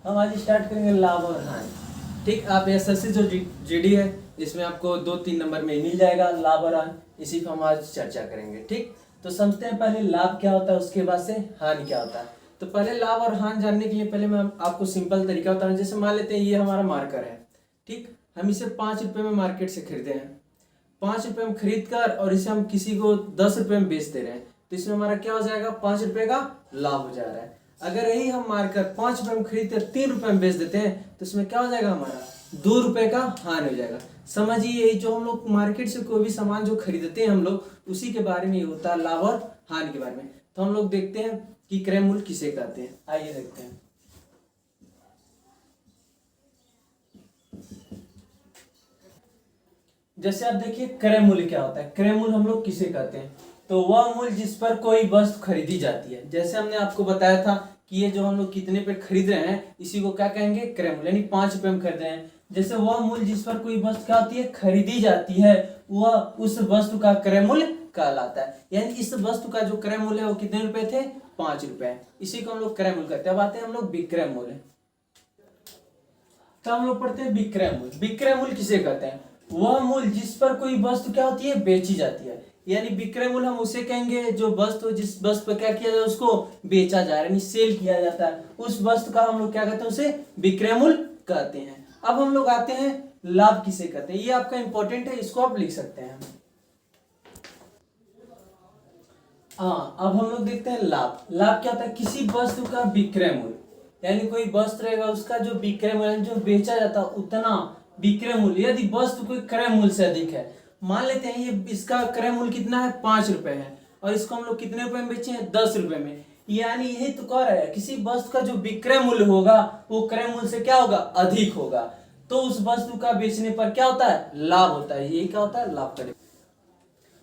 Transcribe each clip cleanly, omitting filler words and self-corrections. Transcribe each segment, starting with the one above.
हम आज स्टार्ट करेंगे लाभ और हानि। ठीक, आप एसएससी जो जीडी है इसमें आपको 2-3 नंबर में मिल जाएगा लाभ और हानि, इसी पर हम आज चर्चा करेंगे। ठीक, तो समझते हैं पहले लाभ क्या होता है, उसके बाद से हानि क्या होता है। तो पहले लाभ और हानि जानने के लिए पहले मैं आपको सिंपल तरीका बताऊं। जैसे मान लेते हैं ये हमारा मार्कर है, ठीक, हम इसे 5 रुपये में मार्केट से खरीदे हैं। 5 रुपये में खरीद कर और इसे हम किसी को 10 रुपये में बेच दे रहे हैं, तो इसमें हमारा क्या हो जाएगा, 5 रुपये का लाभ हो जा रहा है। अगर यही हम मारकर 5 रुपये में खरीद कर 3 रुपये में बेच देते हैं तो इसमें क्या हो जाएगा, हमारा 2 रुपये का हानि हो जाएगा। समझिए यही जो हम लोग मार्केट से कोई भी सामान जो खरीदते हैं हम लोग, उसी के बारे में ये होता है लाभ और हानि के बारे में। तो हम लोग देखते हैं कि क्रय मूल्य किसे कहते हैं, आइए देखते हैं। जैसे आप देखिए क्रय मूल्य क्या होता है। क्रय मूल्य हम लोग किसे कहते हैं, तो वह मूल्य जिस पर कोई वस्तु खरीदी जाती है। जैसे हमने आपको बताया था कि ये जो हम लोग कितने पे खरीद रहे हैं इसी को क्या कहेंगे, क्रय मूल्य, यानी 5 रुपये में खरीद रहे हैं। जैसे वह मूल्य जिस पर कोई वस्तु क्या होती है, खरीदी जाती है, वह उस वस्तु का क्रय मूल्य कहलाता है। यानी इस वस्तु का जो क्रय मूल्य है वो कितने रुपए थे, 5 रुपए। इसी को हम लोग क्रय मूल्य कहते हैं। अब आते हैं हम लोग विक्रय मूल्य। तो हम लोग पढ़ते हैं विक्रय मूल्य। विक्रय मूल्य किसे कहते हैं, वह मूल्य जिस पर कोई वस्तु क्या होती है, बेची जाती है। यानी विक्रय मूल्य हम उसे कहेंगे जो वस्तु, जिस वस्तु पर क्या किया जाए, उसको बेचा जा रहा है, यानी सेल किया जाता है, उस वस्तु का हम लोग क्या कहते हैं, उसे विक्रय मूल्य कहते हैं। अब हम लोग आते हैं लाभ किसे कहते हैं। ये आपका इंपॉर्टेंट है, इसको आप लिख सकते हैं। हाँ, अब हम लोग देखते हैं लाभ। लाभ क्या होता है, किसी वस्तु का विक्रय मूल्य, यानी कोई वस्तु रहेगा उसका जो विक्रय मूल्य, जो बेचा जाता है उतना विक्रय मूल्य, यदि वस्तु कोई क्रय मूल्य से अधिक है। मान लेते हैं ये इसका क्रय मूल्य कितना है, 5 रुपए है, और इसको हम लोग कितने रुपए में बेचे हैं, 10 रुपए में। यानी यही तो कह रहा है, किसी वस्तु का जो विक्रय मूल्य होगा वो क्रय मूल्य से क्या होगा, अधिक होगा, तो उस वस्तु का बेचने पर क्या होता है, लाभ होता है। यही क्या होता है, लाभ का।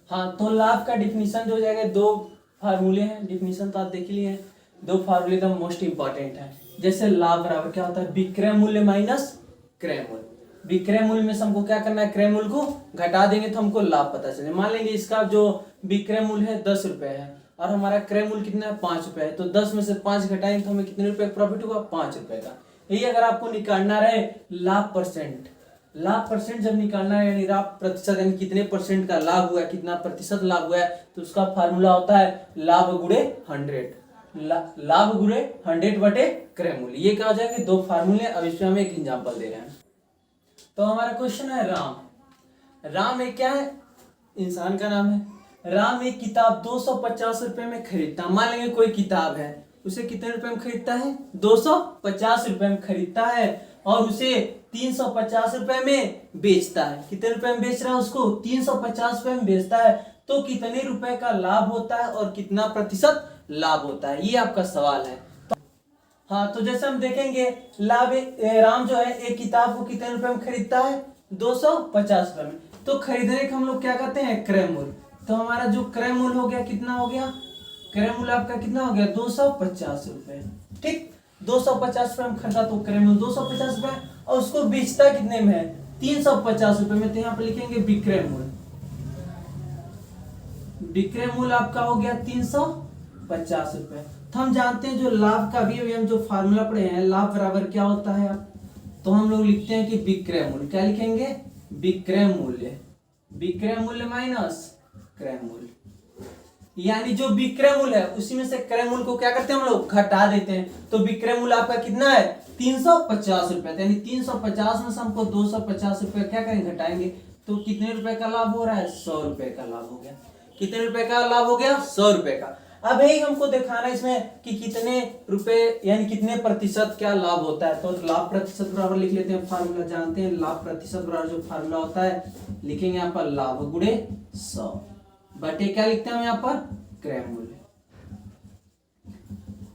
हाँ, तो लाभ का डिफिनीशन जो हो जाएगा, 2 फार्मूले हैं। डिफिनीशन तो आप देख लिए हैं, 2 फार्मूले एकदम मोस्ट इंपॉर्टेंट है। जैसे लाभ बराबर क्या होता है, विक्रय मूल्य माइनस क्रय मूल्य। विक्रय मूल्य में से हमको क्या करना है, क्रय मूल्य को घटा देंगे तो हमको लाभ पता चले। मान लेंगे इसका जो विक्रय मूल्य है 10 रुपए है और हमारा क्रय मूल्य कितना है, 5 रुपए है, तो 10 में से 5 घटाएंगे तो हमें कितने रुपए प्रॉफिट होगा, 5 रुपए का। यही अगर आपको निकालना रहे लाभ परसेंट, लाभ परसेंट जब निकालना है, यानी लाभ प्रतिशत, यानी कितने परसेंट का लाभ हुआ है, कितना प्रतिशत लाभ हुआ है, तो उसका फार्मूला होता है लाभ गुणे 100। लाभ गुणे 100 बटे क्रय मूल्य। ये क्या हो जाएंगे, 2 फार्मूले। अब इसमें हम एक एग्जांपल दे रहे हैं। तो हमारा क्वेश्चन है राम। राम एक क्या है, इंसान का नाम है। राम एक किताब 250 रुपए में खरीदता। मान लेंगे कोई किताब है, उसे कितने रुपए में खरीदता है, 250 रुपए में खरीदता है, और उसे 350 रुपए में बेचता है। कितने रुपए में बेच रहा है उसको, 350 रुपए में बेचता है। तो कितने रुपए का लाभ होता है और कितना प्रतिशत लाभ होता है, ये आपका सवाल है। हाँ, तो जैसे हम देखेंगे लाभ, राम जो है एक किताब को कितने रुपए में खरीदता है, 250 रुपए में। तो खरीदने का हम लोग क्या करते हैं, क्रय मूल्य। तो हमारा जो क्रय मूल्य हो गया कितना हो गया, क्रय मूल्य आपका कितना हो गया, 250 रुपए। ठीक, 250 रुपए में खरीदा तो क्रय मूल्य 250 रुपए, और उसको बेचता कितने में है, 350 रुपए में। तो यहाँ पे लिखेंगे विक्रय मूल्य। विक्रय मूल्य आपका हो गया 350 रुपए। तो हम जानते हैं जो लाभ का भी हम जो फार्मूला पढ़े हैं, लाभ बराबर क्या होता है, तो हम लोग लिखते हैं कि विक्रय मूल्य, क्या लिखेंगे, विक्रय मूल्य। विक्रय मूल्य माइनस क्रय मूल्य, यानी जो विक्रय मूल्य है उसी में से क्रय मूल्य को क्या करते हैं, हम लोग घटा देते हैं। तो विक्रय मूल्य आपका कितना है, 350 रुपए। यानी 350 में से हमको 250 रुपए क्या करेंगे, घटाएंगे, तो कितने रुपए का लाभ हो रहा है, 100 रुपए का लाभ हो गया। कितने रुपए का लाभ हो गया, 100 रुपए का। अब यही हमको दिखाना है इसमें कि कितने रुपए, यानी कितने प्रतिशत क्या लाभ होता है। तो लाभ प्रतिशत बराबर लिख लेते हैं, फार्मूला जानते हैं। लाभ प्रतिशत बराबर जो फार्मूला होता है, लिखेंगे यहाँ पर लाभ गुणे 100 बटे क्या लिखते हैं हम यहाँ पर, क्रय मूल्य।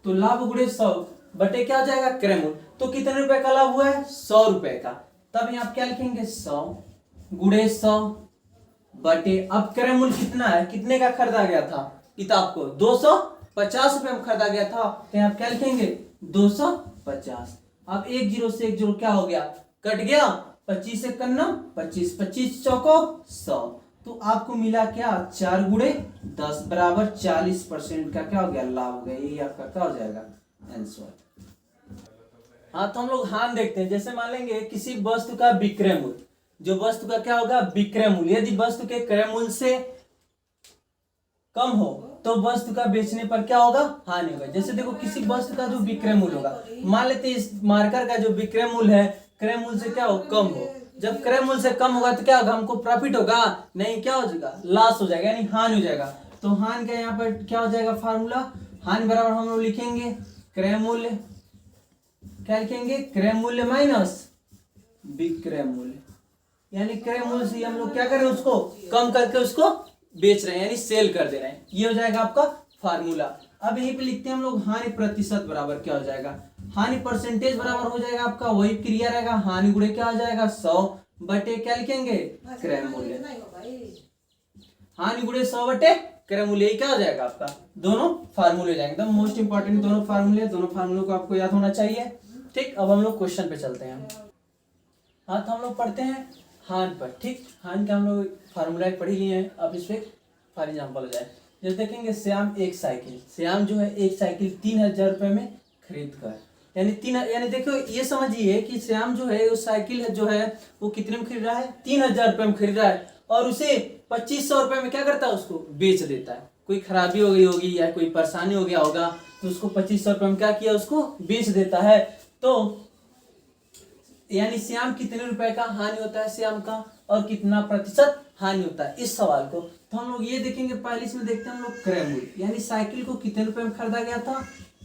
तो लाभ गुणे 100 बटे क्या हो जाएगा, क्रय मूल्य। तो कितने रुपए का लाभ हुआ है, 100 रुपए का। तब यहाँ क्या लिखेंगे, 100 गुणे 100 बटे, अब क्रय मूल्य कितना है, कितने का खरीदा गया था किताब को, 250 रुपए में खरीदा गया था। तो यहाँ क्या लिखेंगे, 250। अब 1 0 से 1 0 क्या हो गया, कट गया, 25 से करना 25, 25 चौको 100। तो आपको मिला क्या, 4 गुणे 10 बराबर 40% का क्या हो गया, लाभ हो गया। यही आपका क्या हो जाएगा, आंसर। हाँ, तो हम लोग हानि देखते हैं। जैसे मान लेंगे किसी वस्तु का विक्रय मूल्य, जो वस्तु का क्या होगा, विक्रय मूल्य, यदि वस्तु के क्रय मूल्य से कम हो तो वस्तु का बेचने पर क्या होगा, हानि होगा। जैसे देखो किसी वस्तु का जो विक्रय मूल्य होगा, मान लेते हैं इस मार्कर का जो विक्रय मूल्य है क्रय मूल्य से क्या हो, कम हो। जब क्रय मूल्य से कम होगा तो क्या होगा, हमको प्रॉफिट होगा नहीं, क्या हो जाएगा, लॉस हो जाएगा, यानी हानि हो जाएगा। तो हानि का यहाँ पर क्या हो जाएगा फार्मूला, हानि बराबर हम लोग लिखेंगे क्रय मूल्य, क्या लिखेंगे, क्रय मूल्य माइनस विक्रय मूल्य, यानी क्रय मूल्य से हम लोग क्या कर रहे हैं, उसको कम करके उसको बेच रहे हैं, यानी सेल कर दे रहे हैं। ये हो जाएगा आपका फार्मूला। अब यहीं पे लिखते हैं हम लोग हानि प्रतिशत बराबर क्या हो जाएगा, हानि परसेंटेज बराबर हो जाएगा आपका वही क्रिया रहेगा, हानि गुणे क्या हो जाएगा 100 बटे क्या लिखेंगे, क्रय मूल्य, हानि गुणे 100 बटे क्रय मूल्य, क्या हो जाएगा आपका, दोनों फार्मूले जाएंगे। एकदम मोस्ट इंपॉर्टेंट दोनों फार्मूले, दोनों फार्मूलों को आपको याद होना चाहिए। ठीक, अब हम लोग क्वेश्चन पे चलते हैं। हाँ, तो हम लोग पढ़ते हैं हानि पर। ठीक, हानि का हम लोग फार्मूला पढ़ ही लिए हैं, अब इस पे फॉर एग्जाम्पल हो जाए। जैसे देखेंगे श्याम एक साइकिल, श्याम जो है एक साइकिल 3000 रुपये में खरीद कर, यानी देखो ये समझिए कि श्याम जो है वो साइकिल जो है वो कितने में खरीद रहा है, 3000 रुपये में खरीद रहा है, और उसे 2500 रुपये में क्या करता है, उसको बेच देता है। कोई खराबी हो गई होगी या कोई परेशानी हो गया होगा तो उसको 2500 रुपये में क्या किया, उसको बेच देता है। तो यानी श्याम कितने रुपए का हानि होता है श्याम का, और कितना प्रतिशत हानि होता है, इस सवाल को तो हम लोग ये देखेंगे। पहले इसमें देखते हैं हम लोग क्रय मूल्य, यानी साइकिल को कितने रुपए में खरीदा गया था,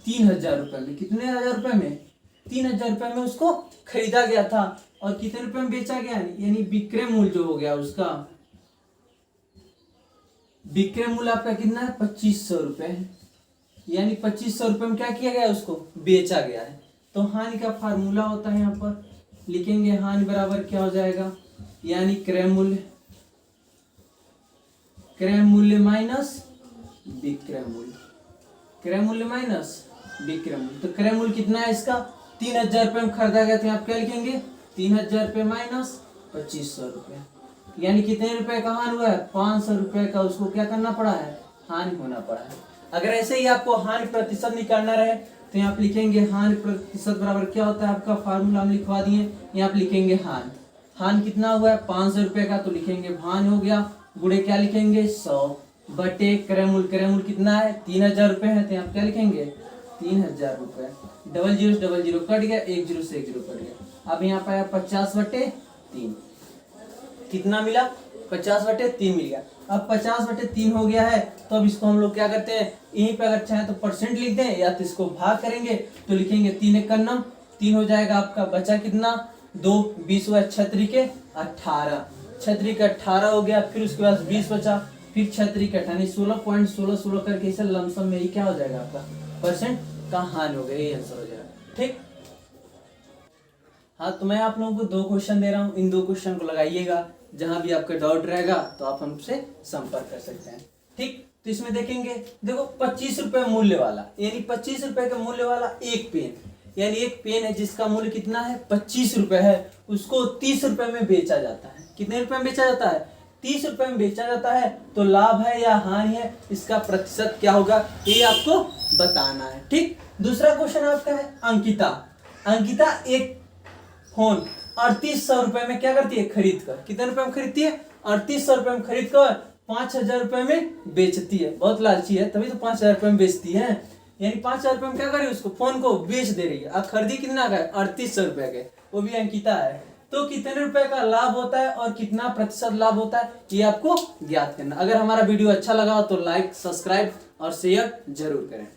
3000 रुपए में। कितने हजार रुपए में, 3000 रुपए में उसको खरीदा गया था, और कितने रुपए में बेचा गया, यानी विक्रय मूल्य जो हो गया उसका, विक्रय मूल्य आपका कितना है, 2500 रुपए, यानी 2500 रुपए में क्या किया गया, उसको बेचा गया है। तो हानि का फार्मूला होता है, यहाँ पर लिखेंगे हानि बराबर क्या हो जाएगा, यानी क्रय मूल्य, क्रय मूल्य माइनस विक्रय मूल्य, क्रय मूल्य माइनस विक्रय मूल्य। तो क्रय मूल्य कितना है इसका, 3000 रुपये में खरीदा गया था, आप क्या लिखेंगे, 3000 रुपये माइनस 2500 रुपये, यानी कितने रुपए का हानि हुआ है, 500 रुपये का उसको क्या करना पड़ा है, हानि होना पड़ा है। अगर ऐसे ही आपको हानि प्रतिशत निकालना रहे तो यहाँ पे लिखेंगे हानि प्रतिशत बराबर क्या होता है, आपका फार्मूला हम लिखवा दिए। यहाँ पे लिखेंगे हानि, हानि कितना हुआ है 500 रुपये का, तो लिखेंगे हानि हो गया, गुणे क्या लिखेंगे 100 बटे क्रय मूल्य, क्रय मूल्य कितना है 3000 रुपये है, तो यहाँ क्या लिखेंगे 3000 रुपये, 00 कट गया, 1 0 से 1 0 कट गया। अब यहाँ पे आया 50/3, कितना मिला 50/3 मिल गया। अब 50/3 हो गया है, तो अब इसको हम लोग क्या करते हैं, यहीं पे अगर चाहे तो परसेंट लिख दें, या तो इसको भाग करेंगे तो लिखेंगे 3 1 9, 3 हो जाएगा आपका, बचा कितना 2, 20 हुआ 6 3 18, 6 3 18 हो गया, फिर उसके बाद 20 बचा, फिर 6 3 18, 16.16 करके इसे लमसम में ही क्या हो जाएगा आपका परसेंट का हानि हो गया, ये आंसर हो जाएगा। ठीक, हाँ, तो मैं आप लोगों को 2 क्वेश्चन दे रहा हूँ, इन 2 क्वेश्चन को लगाइएगा, जहां भी आपका डाउट रहेगा तो आप हमसे संपर्क कर सकते हैं। ठीक, तो इसमें देखेंगे, देखो 25 रुपए मूल्य वाला, यानी 25 रुपए का मूल्य वाला एक पेन, यानी एक पेन है जिसका मूल्य कितना है 25 रुपए है, उसको 30 रुपए में बेचा जाता है। कितने रुपए में बेचा जाता है, 30 रुपए में बेचा जाता है। तो लाभ है या हानि है, इसका प्रतिशत क्या होगा, ये आपको बताना है। ठीक, दूसरा क्वेश्चन आपका है अंकिता, अंकिता एक फोन 3800 रुपए में क्या करती है, खरीद कर, कितने रुपए में खरीदती है 3800 रुपए में खरीद कर 5000 रुपए में बेचती है। बहुत लालची है, तभी तो 5000 रुपए में बेचती है, यानी 5000 रुपए में क्या कर रही है, उसको फोन को बेच दे रही है। अब खरीदी कितना का है 3800 रुपए के, वो भी अंकिता है। तो कितने रुपए का लाभ होता है और कितना प्रतिशत लाभ होता है, ये आपको ज्ञात करना। अगर हमारा वीडियो अच्छा लगा तो लाइक, सब्सक्राइब और शेयर जरूर करें।